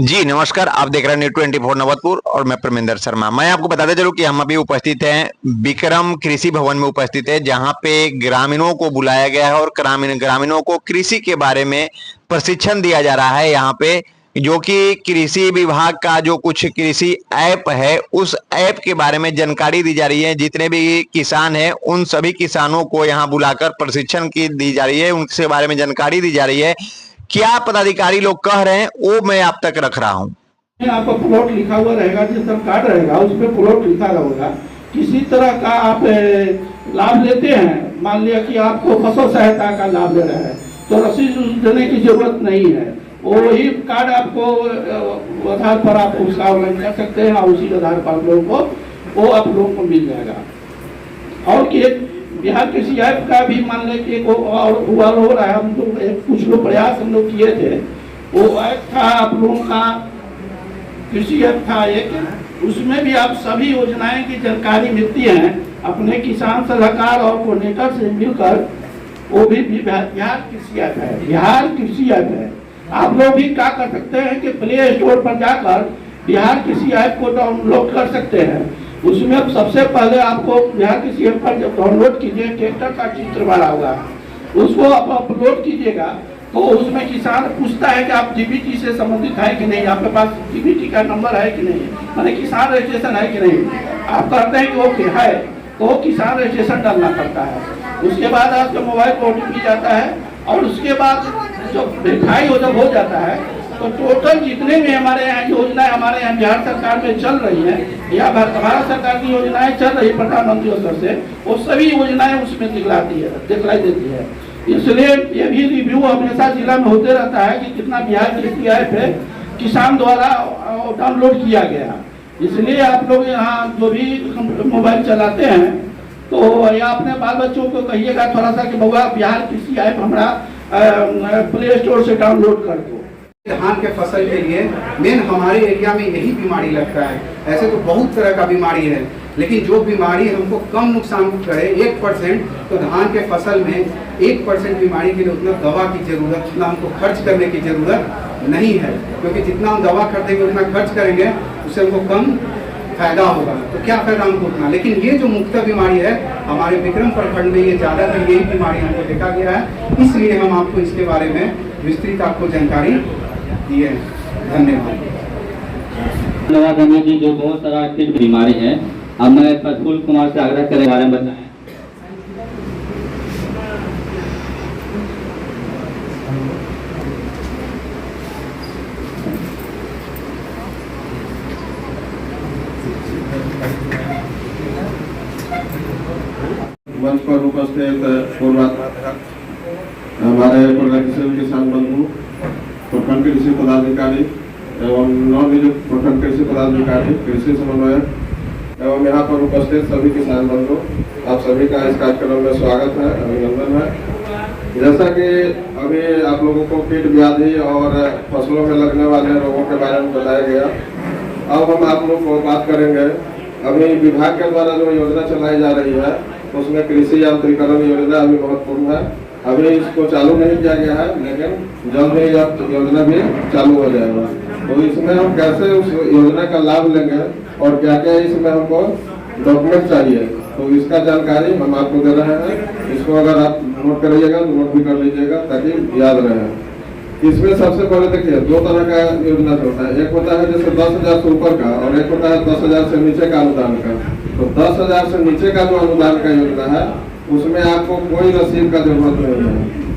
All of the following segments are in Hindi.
जी नमस्कार, आप देख रहे हैं न्यूज़ 24 नवतपुर और मैं परमिंदर शर्मा। मैं आपको बताते चलूं कि हम अभी उपस्थित हैं विक्रम कृषि भवन में उपस्थित है, जहां पे ग्रामीणों को बुलाया गया है और ग्रामीणों को कृषि के बारे में प्रशिक्षण दिया जा रहा है। यहाँ पे जो कि कृषि विभाग का जो कुछ कृषि ऐप है, उस ऐप के बारे में जानकारी दी जा रही है। जितने भी किसान हैं उन सभी किसानों को यहाँ बुलाकर प्रशिक्षण की दी जा रही है, उनके बारे में जानकारी दी जा रही है। क्या पदाधिकारी लोग कह रहे हैं वो मैं आप तक रख रहा हूँ। आपका प्लॉट लिखा हुआ रहेगा, जिस तरह कार्ड रहेगा उस पर प्लॉट लिखा रहेगा। किसी तरह का आप लाभ लेते हैं, मान लिया कि आपको फसल सहायता का लाभ ले रहे हैं, तो रसीद देने की जरूरत नहीं है। वही कार्ड आपको आधार पर आप उसका ऑनलाइन कर सकते हैं और उसी आधार पर आप लोगों को वो आप लोगों को मिल जाएगा। और कि बिहार कृषि ऐप का भी मान लें कि और हो रहा है। हम लोग कुछ लोग प्रयास हम लोग किए थे, वो ऐप था आप लोगों का कृषि ऐप था एक, उसमें भी आप सभी योजनाएं की जानकारी मिलती है। अपने किसान सलाहकार और कोऑर्डिनेटर से मिलकर वो भी बिहार कृषि ऐप है, बिहार कृषि ऐप है। आप लोग भी क्या कर सकते हैं कि प्ले स्टोर पर जाकर बिहार कृषि ऐप को डाउनलोड कर सकते हैं। उसमें सबसे पहले आपको बिहार कृषि ऐप पर जब डाउनलोड कीजिए, ट्रैक्टर का चित्र बना होगा, उसको आप अपलोड कीजिएगा तो उसमें किसान पूछता है कि आप डीबीटी से संबंधित है कि नहीं, आपके पास डीबीटी का नंबर है कि नहीं, माने किसान रजिस्ट्रेशन है कि नहीं। आप कहते हैं कि ओके है, तो किसान रजिस्ट्रेशन डालना पड़ता है। उसके बाद आपके मोबाइल पर OTP जाता है और उसके बाद जो वेरीफाई जब हो जाता है तो टोटल जितने भी हमारे यहाँ योजनाएं हमारे यहाँ बिहार सरकार में चल रही है या भारत सरकार की योजनाएं चल रही है प्रधानमंत्री स्तर से, वो सभी योजनाएं उसमें दिखलाई देती है। इसलिए ये भी रिव्यू हमेशा जिला में होते रहता है कि कितना बिहार कृषि ऐप है किसान द्वारा डाउनलोड किया गया। इसलिए आप लोग यहाँ जो भी मोबाइल चलाते हैं तो या अपने बाल बच्चों को कहिएगा थोड़ा सा कि बउआ बिहार कृषि ऐप हमारा प्ले स्टोर से डाउनलोड कर दो। धान के फसल के लिए मेन हमारे एरिया में यही बीमारी लगता है। ऐसे तो बहुत तरह का बीमारी है, लेकिन जो बीमारी हमको कम नुकसान करे 1%, तो धान के फसल में 1% बीमारी के लिए उतना दवा की जरूरत, उतना हमको खर्च करने की जरूरत नहीं है। क्योंकि जितना हम दवा खरीदेंगे उतना खर्च करेंगे, उससे हमको कम फायदा होगा। तो क्या फायदा हमको उतना। लेकिन ये जो मुख्य बीमारी है हमारे विक्रम प्रखंड में, ये ज़्यादातर यही बीमारी हमको देखा गया है। इसलिए हम आपको इसके बारे में विस्तृत आपको जानकारी दिए। धन्यवाद। धन्यवाद अमित जी, जो बहुत सारा बीमारी है। अब मैं प्रफुल्ल कुमार से आग्रह करें बारे में बताएं। मंच पर उपस्थित हमारे प्रगतिशील किसान बंधु, प्रखंड कृषि पदाधिकारी एवं नवनियुक्त प्रखंड कृषि पदाधिकारी, कृषि समन्वयक एवं यहाँ पर उपस्थित सभी किसान बंधु, आप सभी का इस कार्यक्रम में स्वागत है, अभिनंदन है। जैसा कि अभी आप लोगों को कीट व्याधि और फसलों में लगने वाले रोगों के बारे में बताया गया, अब हम आप लोग को बात करेंगे। अभी विभाग के द्वारा जो योजना चलाई जा रही है उसमें कृषि यांत्रिकरण योजना अभी महत्वपूर्ण है। अभी इसको चालू नहीं किया गया है, लेकिन जल्द ही यह योजना भी चालू हो जाएगा। तो इसमें हम कैसे उस योजना का लाभ लेंगे और क्या क्या इसमें हमको डॉक्यूमेंट चाहिए, तो इसका जानकारी हम आपको दे रहे हैं। इसको अगर आप नोट करिएगा तो नोट भी कर लीजिएगा ताकि याद रहे। इसमें सबसे पहले देखिए 2 तरह का योजना होता है। एक होता है जैसे 10,000 से ऊपर का और एक होता है 10,000 से नीचे का अनुदान का। तो 10,000 से नीचे का जो अनुदान का योजना है उसमें आपको कोई रसीद का जरूरत नहीं है,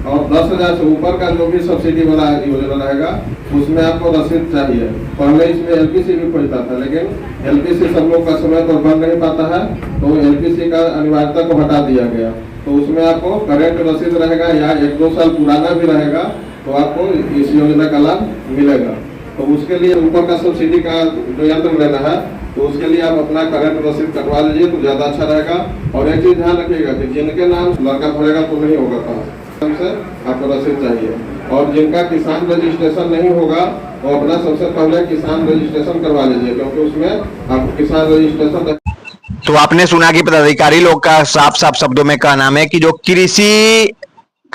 और 10,000 से ऊपर का जो भी सब्सिडी वाला योजना रहेगा उसमें आपको रसीद चाहिए। पहले इसमें LPC भी खोजता था, लेकिन LPC सब लोग का समय पर बन नहीं पाता है, तो LPC का अनिवार्यता को हटा दिया गया। तो उसमें आपको करेंट रसीद रहेगा या 1-2 साल पुराना भी रहेगा तो आपको इस योजना का लाभ मिलेगा। तो उसके लिए ऊपर का सब्सिडी का जो यंत्र लेना है तो उसके लिए आप अपना करंट रसीद कटवा लीजिए तो ज़्यादा अच्छा रहेगा। और एक चीज़ ध्यान रखिएगा कि जिनके नाम लड़का भरेगा तो नहीं होगा, कहाँ से आपको रसीद चाहिए। और जिनका किसान रजिस्ट्रेशन नहीं होगा वो अपना सबसे पहले किसान रजिस्ट्रेशन करवा लीजिए, क्योंकि उसमें आपको किसान रजिस्ट्रेशन। तो आपने सुना कि पदाधिकारी लोग का साफ साफ शब्दों में कहना है कि जो कृषि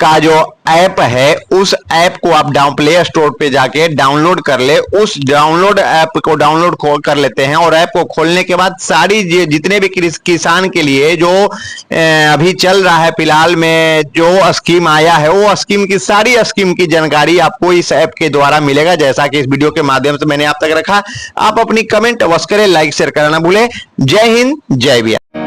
का जो ऐप है उस ऐप को आप प्ले स्टोर पे जाके डाउनलोड कर ले। उस डाउनलोड ऐप को डाउनलोड कर लेते हैं और ऐप को खोलने के बाद सारी जितने भी किसान के लिए जो अभी चल रहा है फिलहाल में जो स्कीम आया है वो स्कीम की सारी स्कीम की जानकारी आपको इस ऐप के द्वारा मिलेगा। जैसा कि इस वीडियो के माध्यम से मैंने आप तक रखा, आप अपनी कमेंट अवश्य करें, लाइक शेयर करना ना भूलें। जय हिंद, जय बिहार।